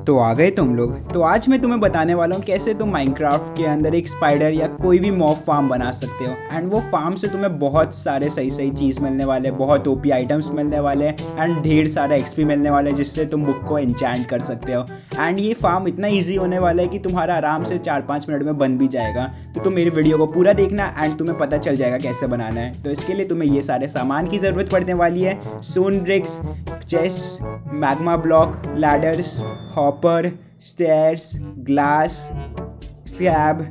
तो आ गए तुम लोग। तो आज मैं तुम्हें बताने वाला हूँ कैसे तुम माइनक्राफ्ट के अंदर एक स्पाइडर या कोई भी मॉब फार्म बना सकते हो। एंड वो फार्म से तुम्हें बहुत सारे सही सही चीज़ मिलने वाले, बहुत ओपी आइटम्स मिलने वाले एंड ढेर सारा एक्सपी मिलने वाले जिससे तुम बुक को एन्चैंट कर सकते हो। एंड ये फार्म इतना ईजी होने वाला है कि तुम्हारा आराम से 4-5 मिनट में बन भी जाएगा। तो तुम मेरे वीडियो को पूरा देखना एंड तुम्हें पता चल जाएगा कैसे बनाना है। तो इसके लिए तुम्हें ये सारे सामान की ज़रूरत पड़ने वाली है: stone BRICS, chest, magma block, ladders, hopper, stairs, glass slab,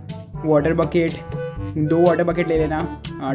water bucket, 2 water bucket ले लेना,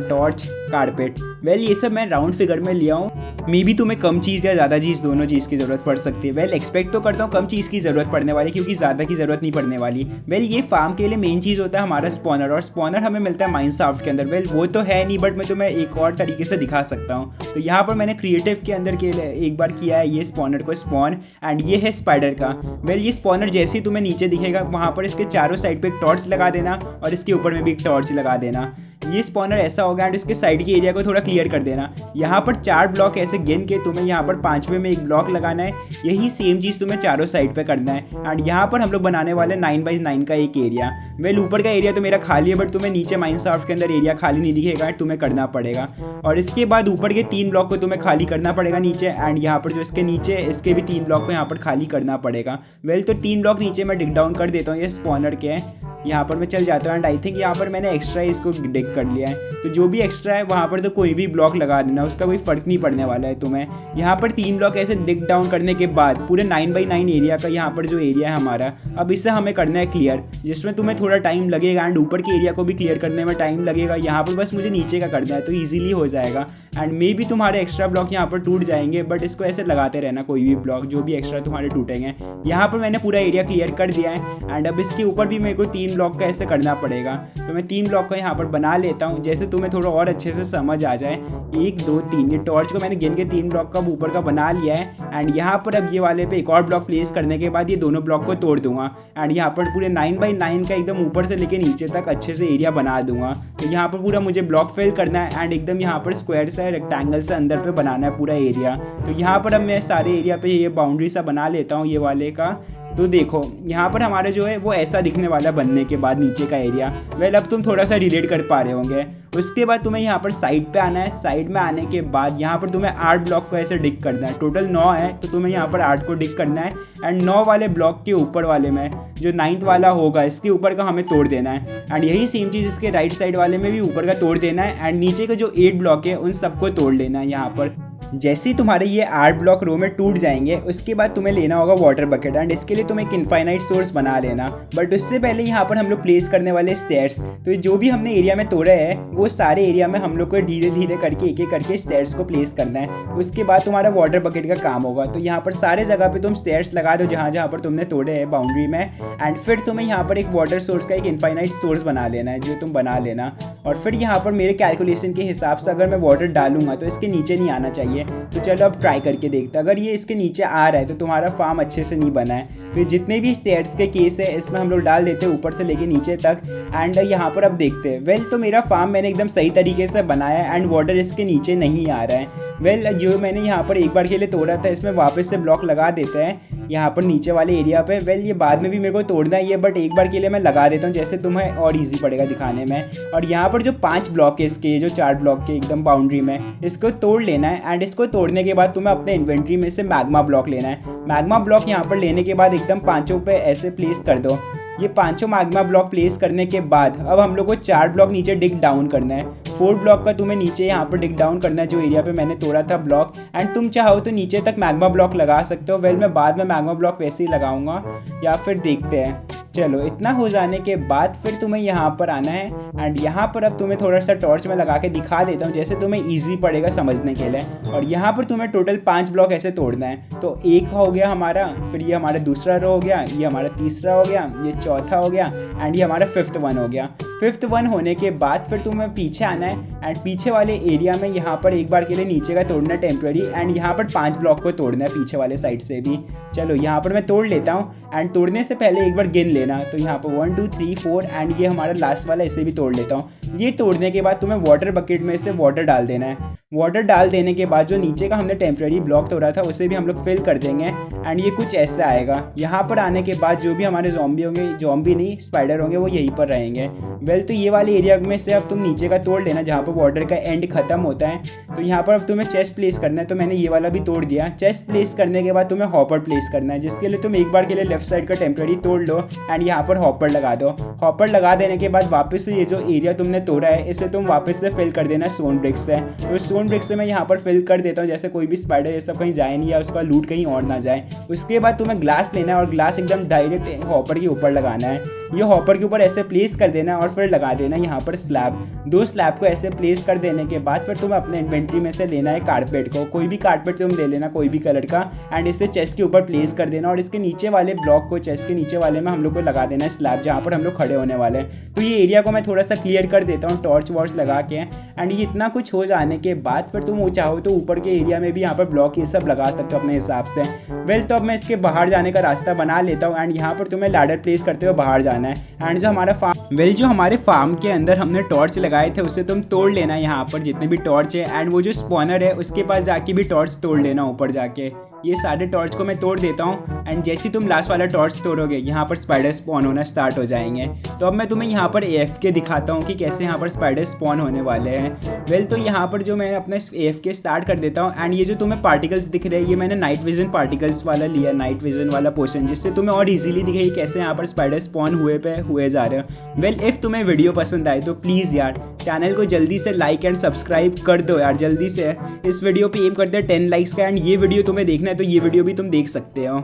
टॉर्च, कारपेट। वेल ये सब मैं राउंड फिगर में लिया हूँ। मे भी तुम्हें कम चीज़ या ज़्यादा चीज़, दोनों चीज़ की ज़रूरत पड़ सकती है। वेल एक्सपेक्ट तो करता हूँ कम चीज़ की ज़रूरत पड़ने वाली, क्योंकि ज़्यादा की ज़रूरत नहीं पड़ने वाली। वेल ये फार्म के लिए मेन चीज़ होता है हमारा स्पॉनर, और स्पॉनर हमें मिलता है माइनक्राफ्ट के अंदर। वेल वो तो है नहीं, बट मैं तुम्हें एक और तरीके से दिखा सकता हूँ। तो यहाँ पर मैंने क्रिएटिव के अंदर के लिए एक बार किया है ये स्पॉनर को स्पॉन, एंड ये है स्पाइडर का। वेल ये स्पॉनर जैसे ही तुम्हें नीचे दिखेगा वहाँ पर इसके चारों साइड पर एक टॉर्च लगा देना और इसके ऊपर में भी एक टॉर्च लगा देना। ये स्पॉनर ऐसा होगा एंड इसके साइड के एरिया को थोड़ा क्लियर कर देना। यहाँ पर 4 ब्लॉक ऐसे गिन के तुम्हें यहाँ पर 5वें में एक ब्लॉक लगाना है। यही सेम चीज़ तुम्हें चारों साइड पे करना है। एंड यहाँ पर हम लोग बनाने वाले 9x9 का एक एरिया। वेल ऊपर का एरिया तो मेरा खाली है, बट तुम्हें नीचे माइनक्राफ्ट के अंदर एरिया खाली नहीं दिखेगा, तुम्हें करना पड़ेगा। और इसके बाद ऊपर के 3 ब्लॉक को तुम्हें खाली करना पड़ेगा नीचे, एंड यहाँ पर जो इसके नीचे इसके भी 3 ब्लॉक को यहाँ पर खाली करना पड़ेगा। वेल तो 3 ब्लॉक नीचे मैं डिग डाउन कर देता हूँ, ये स्पॉनर के हैं। यहाँ पर मैं चल जाता हूँ एंड आई थिंक यहाँ पर मैंने एक्स्ट्रा इसको डिग कर लिया है। तो जो भी एक्स्ट्रा है वहाँ पर तो कोई भी ब्लॉक लगा देना, उसका कोई फ़र्क नहीं पड़ने वाला है तुम्हें। यहाँ पर 3 ब्लॉक ऐसे डिग डाउन करने के बाद पूरे 9x9 एरिया का यहाँ पर जो एरिया है हमारा, अब इसे हमें करना है क्लियर, जिसमें तुम्हें थोड़ा टाइम लगेगा एंड ऊपर के एरिया को भी क्लियर करने में टाइम लगेगा। यहाँ पर बस मुझे नीचे का करना है तो ईजिली हो जाएगा। एंड मे भी तुम्हारे एक्स्ट्रा ब्लॉक यहाँ पर टूट जाएंगे, बट इसको ऐसे लगाते रहना, कोई भी ब्लॉक जो भी एक्स्ट्रा तुम्हारे टूटेंगे। यहाँ पर मैंने पूरा एरिया क्लियर कर दिया है एंड अब इसके ऊपर भी मेरे को 3 ब्लॉक का ऐसे करना पड़ेगा। तो मैं 3 ब्लॉक का यहाँ पर बना लेता हूँ, जैसे तुम्हें थोड़ा और अच्छे से समझ आ जाए। 1 2 3, ये टॉर्च को मैंने गिन के 3 ब्लॉक का ऊपर का बना लिया है। एंड यहाँ पर अब ये वाले पे एक और ब्लॉक प्लेस करने के बाद ये दोनों ब्लॉक को तोड़ दूंगा एंड यहाँ पर पूरे 9x9 का एकदम ऊपर से लेके नीचे तक अच्छे से एरिया बना दूंगा। तो यहाँ पर पूरा मुझे ब्लॉक फिल करना है एंड एकदम यहाँ पर स्क्वायर से रेक्टेंगल से अंदर पे बनाना है पूरा एरिया। तो यहाँ पर अब मैं सारे एरिया पे ये बाउंड्री सा बना लेता हूँ ये वाले का। तो देखो यहाँ पर हमारा जो है वो ऐसा दिखने वाला बनने के बाद नीचे का एरिया। वेल अब तुम थोड़ा सा रिलेट कर पा रहे होंगे। उसके बाद तुम्हें यहाँ पर साइड पे आना है। साइड में आने के बाद यहाँ पर तुम्हें 8 ब्लॉक को ऐसे डिग करना है। टोटल 9 है, तो तुम्हें यहाँ पर 8 को डिग करना है। एंड 9 वाले ब्लॉक के ऊपर वाले में जो 9th वाला होगा इसके ऊपर का हमें तोड़ देना है। एंड यही सेम चीज़ इसके राइट साइड वाले में भी ऊपर का तोड़ देना है। एंड नीचे के जो 8 ब्लॉक है उन सबको तोड़ लेना है। यहाँ पर जैसे ही तुम्हारे ये 8 ब्लॉक रो में टूट जाएंगे उसके बाद तुम्हें लेना होगा वाटर बकेट, एंड इसके लिए तुम्हें एक इनफाइनाइट सोर्स बना लेना। बट उससे पहले यहाँ पर हम लोग प्लेस करने वाले स्टेयर्स। तो जो भी हमने एरिया में तोड़े हैं वो सारे एरिया में हम लोग को धीरे धीरे करके एक एक करके स्टेयर्स को प्लेस करना है। उसके बाद तुम्हारा वाटर बकेट का काम होगा। तो यहाँ पर सारे जगह पे तुम स्टेयर्स लगा दो जहाँ जहाँ पर तुमने तोड़े हैं बाउंड्री में। एंड फिर तुम्हें यहाँ पर एक वाटर सोर्स का एक इनफाइनाइट सोर्स बना लेना है जो तुम बना लेना। और फिर यहाँ पर मेरे कैलकुलेशन के हिसाब से अगर मैं वाटर डालूंगा तो इसके नीचे नहीं आना चाहिए। तो चलो अब ट्राई करके देखते हैं। अगर ये इसके नीचे आ रहा है तो तुम्हारा फार्म अच्छे से नहीं बना है। तो जितने भी स्टेयर्स के केस है इसमें हम लोग डाल देते हैं ऊपर से लेके नीचे तक। एंड यहाँ पर अब देखते हैं। वेल तो मेरा फार्म मैंने एकदम सही तरीके से बनाया है एंड वाटर इसके नीचे नहीं आ रहा है। वेल जो मैंने यहाँ पर एक बार के लिए तोड़ा था इसमें वापस से ब्लॉक लगा देते हैं यहाँ पर नीचे वाले एरिया पे। वेल ये बाद में भी मेरे को तोड़ना ही है, बट एक बार के लिए मैं लगा देता हूँ जैसे तुम्हें और इजी पड़ेगा दिखाने में। और यहाँ पर जो 5 ब्लॉक है इसके, जो 4 ब्लॉक के एकदम बाउंड्री में, इसको तोड़ लेना है। एंड इसको तोड़ने के बाद तुम्हें अपने इन्वेंट्री में से मैग्मा ब्लॉक लेना है। मैग्मा ब्लॉक यहाँ पर लेने के बाद एकदम 5 पे ऐसे प्लेस कर दो। ये 5 मैग्मा ब्लॉक प्लेस करने के बाद अब हम लोग को 4 ब्लॉक नीचे डिग डाउन करना है। 4 ब्लॉक का तुम्हें नीचे यहाँ पर डिग डाउन करना है जो एरिया पे मैंने तोड़ा था ब्लॉक। एंड तुम चाहो तो नीचे तक मैग्मा ब्लॉक लगा सकते हो। वेल मैं बाद में मैग्मा ब्लॉक वैसे ही लगाऊंगा या फिर देखते हैं। चलो इतना हो जाने के बाद फिर तुम्हें यहाँ पर आना है। एंड यहाँ पर अब तुम्हें थोड़ा सा टॉर्च में लगा के दिखा देता हूँ जैसे तुम्हें ईजी पड़ेगा समझने के लिए। और यहाँ पर तुम्हें टोटल 5 ब्लॉक ऐसे तोड़ना है। तो एक हो गया हमारा, फिर ये हमारा दूसरा रो हो गया, ये हमारा तीसरा हो गया, ये चौथा हो गया एंड ये हमारा 5th वन हो गया। 5th वन होने के बाद फिर तुम्हें पीछे आना है एंड पीछे वाले एरिया में यहाँ पर एक बार के लिए नीचे का तोड़ना है टेम्प्रेरी। एंड यहाँ पर 5 ब्लॉक को तोड़ना है पीछे वाले साइड से भी। चलो यहाँ पर मैं तोड़ लेता हूँ एंड तोड़ने से पहले एक बार गिन लेना। तो यहाँ पर 1 2 3 4 एंड ये हमारा लास्ट वाला इसे भी तोड़ लेता हूँ। ये तोड़ने के बाद तुम्हें वाटर बकेट में से वाटर डाल देना है। वाटर डाल देने के बाद जो नीचे का हमने टेम्प्रेरी ब्लॉक तोड़ा था उसे भी हम लोग फिल कर देंगे एंड ये कुछ ऐसा आएगा। यहाँ पर आने के बाद जो भी हमारे ज़ॉम्बी होंगे, ज़ॉम्बी नहीं स्पाइडर होंगे, वो यहीं पर रहेंगे। वेल तो ये वाले एरिया में से अब तुम नीचे का तोड़ लेना जहाँ पर वाटर का एंड खत्म होता है। तो यहाँ पर अब तुम्हें चेस्ट प्लेस करना है, तो मैंने ये वाला भी तोड़ दिया। चेस्ट प्लेस करने के बाद तुम्हें हॉपर प्लेस करना है, जिसके लिए तुम एक बार के लिए लेफ्ट साइड का टेम्प्रेरी तोड़ लो एंड यहाँ पर हॉपर लगा दो। हॉपर लगा देने के बाद वापस से ये जो एरिया तुमने तोड़ा है इसे तुम वापस से फिल कर देना स्टोन ब्रिक्स से। तो स्टोन ब्रिक्स से मैं यहाँ पर फिल कर देता हूँ, जैसे कोई भी स्पाइडर ये सब कहीं जाए नहीं या उसका लूट कहीं और ना जाए। उसके बाद तुम्हें ग्लास लेना है और ग्लास एकदम डायरेक्ट हॉपर के ऊपर लगाना है। ये हॉपर के ऊपर ऐसे प्लेस कर देना और फिर लगा देना यहाँ पर स्लैब। 2 स्लैब को ऐसे प्लेस कर देने के बाद फिर तुम्हें अपने इन्वेंट्री में से लेना है कारपेट को। कोई भी कारपेट तुम ले लेना, कोई भी कलर का, एंड इसे चेस्ट के ऊपर प्लेस कर देना और इसके नीचे वाले ब्लॉक को चेस्ट के नीचे वाले में हम लोग को लगा देना है स्लैब, जहाँ पर हम लोग खड़े होने वाले हैं। तो ये एरिया को मैं थोड़ा सा क्लियर कर देता हूँ टॉर्च वॉर्च लगा के। एंड ये इतना कुछ हो जाने के बाद फिर तुम चाहो तो ऊपर के एरिया में भी यहाँ पर ब्लॉक ये सब लगा सकते हो अपने हिसाब से। वेल तो अब मैं इसके बाहर जाने का रास्ता बना लेता हूँ एंड यहाँ पर तुम्हें लैडर प्लेस करते हुए बाहर जाना है। एंड जो हमारे फार्म के अंदर हमने टॉर्च लगाए थे उसे तुम तोड़ लेना यहाँ पर जितने भी टॉर्च है, एंड वो जो स्पॉनर है उसके पास जाके भी टॉर्च तोड़ लेना ऊपर जाके। ये सारे टॉर्च को मैं तोड़ देता हूँ एंड जैसे ही तुम लास्ट वाला टॉर्च तोड़ोगे यहाँ पर स्पाइडर स्पॉन होना स्टार्ट हो जाएंगे। तो अब मैं तुम्हें यहाँ पर AFK दिखाता हूँ कि कैसे यहाँ पर स्पाइडर स्पॉन होने वाले हैं। वेल तो यहाँ पर जो मैं अपना AFK स्टार्ट कर देता हूँ एंड ये जो तुम्हें पार्टिकल्स दिख रहे हैं ये मैंने नाइट विजन पार्टिकल्स वाला लिया, नाइट विजन वाला पोर्शन, जिससे तुम्हें और इजीली दिखे कैसे यहाँ पर स्पाइडर स्पॉन हुए जा रहे हो। वेल इफ तुम्हें वीडियो पसंद आए तो प्लीज़ यार चैनल को जल्दी से लाइक एंड सब्सक्राइब कर दो यार जल्दी से। इस वीडियो पे एम करते हैं 10 लाइक्स का, एंड ये वीडियो तुम्हें देखना है तो ये वीडियो भी तुम देख सकते हो।